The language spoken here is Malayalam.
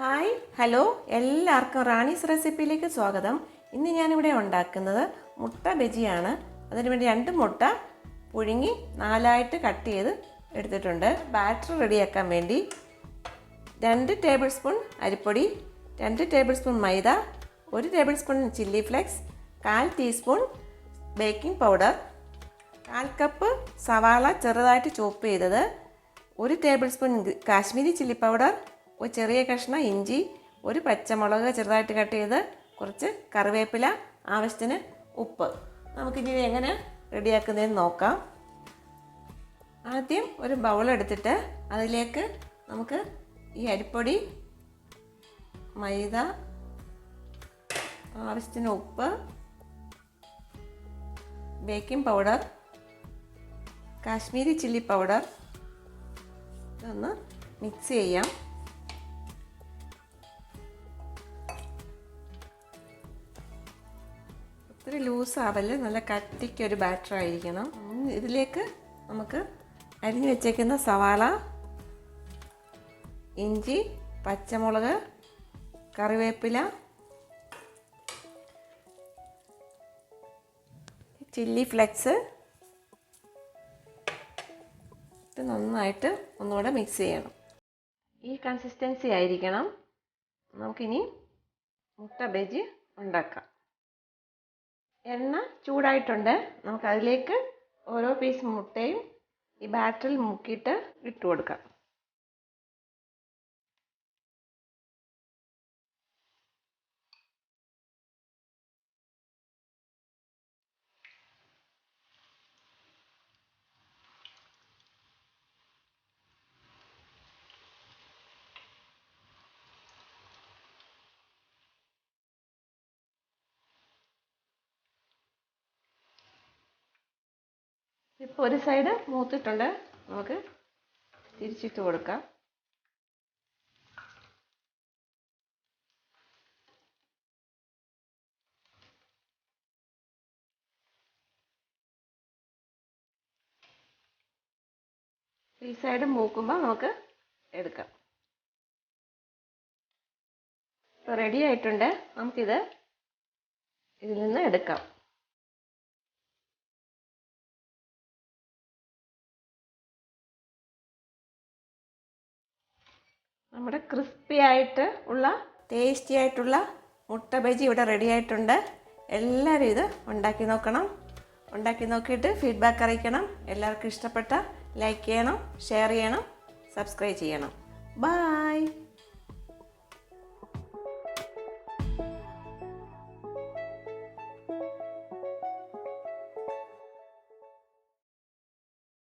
ഹായ് ഹലോ എല്ലാവർക്കും റാണീസ് റെസിപ്പിയിലേക്ക് സ്വാഗതം. ഇന്ന് ഞാനിവിടെ ഉണ്ടാക്കുന്നത് മുട്ട ബജിയാണ്. അതിനുവേണ്ടി 2 മുട്ട പുഴുങ്ങി 4ആയിട്ട് കട്ട് ചെയ്ത് എടുത്തിട്ടുണ്ട്. ബാറ്റർ റെഡിയാക്കാൻ വേണ്ടി 2 ടേബിൾ സ്പൂൺ അരിപ്പൊടി, 2 ടേബിൾ സ്പൂൺ മൈദ, 1 table spoon chilli flakes, 1/4 teaspoon baking powder, 1/4 cup സവാള ചെറുതായിട്ട് ചോപ്പ് ചെയ്തത്, 1 table spoon Kashmiri chilli powder, ഒരു ചെറിയ കഷ്ണം ഇഞ്ചി, 1 പച്ചമുളക് ചെറുതായിട്ട് കട്ട് ചെയ്ത്, കുറച്ച് കറിവേപ്പില, ആവശ്യത്തിന് ഉപ്പ്. നമുക്കിനി എങ്ങനെ റെഡിയാക്കുന്നതെന്ന് നോക്കാം. ആദ്യം ഒരു ബൗളെടുത്തിട്ട് അതിലേക്ക് നമുക്ക് ഈ അരിപ്പൊടി, മൈദ, ആവശ്യത്തിന് ഉപ്പ്, baking powder, Kashmiri chilli powder ഇതൊന്ന് മിക്സ് ചെയ്യാം. ഒത്തിരി ലൂസ് ആവല്, നല്ല കട്ടിക്കൊരു ബാറ്റർ ആയിരിക്കണം. ഇതിലേക്ക് നമുക്ക് അരിഞ്ഞു വെച്ചേക്കുന്ന സവാള, ഇഞ്ചി, പച്ചമുളക്, കറിവേപ്പില, ചില്ലി ഫ്ലെക്സ് ഇത് നന്നായിട്ട് ഒന്നുകൂടെ മിക്സ് ചെയ്യണം. ഈ കൺസിസ്റ്റൻസി ആയിരിക്കണം. നമുക്കിനി മുട്ട ബജി ഉണ്ടാക്കാം. എണ്ണ ചൂടായിട്ടുണ്ട്. നമുക്കതിലേക്ക് ഓരോ പീസ് മുട്ടയും ഈ ബാറ്ററിൽ മുക്കിയിട്ട് ഇട്ട് കൊടുക്കാം. ഇപ്പോൾ ഒരു സൈഡ് മൂത്തിട്ടുണ്ട്. നമുക്ക് തിരിച്ചിട്ട് കൊടുക്കാം. ഈ സൈഡ് മൂക്കുമ്പോൾ നമുക്ക് എടുക്കാം. ഇപ്പോൾ റെഡി ആയിട്ടുണ്ട്. നമുക്കിത് ഇതിൽ നിന്ന് എടുക്കാം. നമ്മുടെ ക്രിസ്പി ആയിട്ട് ഉള്ള ടേസ്റ്റി ആയിട്ടുള്ള മുട്ട ബജി ഇവിടെ റെഡി ആയിട്ടുണ്ട്. എല്ലാവരും ഇത് ഉണ്ടാക്കി നോക്കണം. ഉണ്ടാക്കി നോക്കിയിട്ട് ഫീഡ്ബാക്ക് അറിയിക്കണം. എല്ലാവർക്കും ഇഷ്ടപ്പെട്ട ലൈക്ക് ചെയ്യണം, ഷെയർ ചെയ്യണം, സബ്സ്ക്രൈബ് ചെയ്യണം. ബൈ.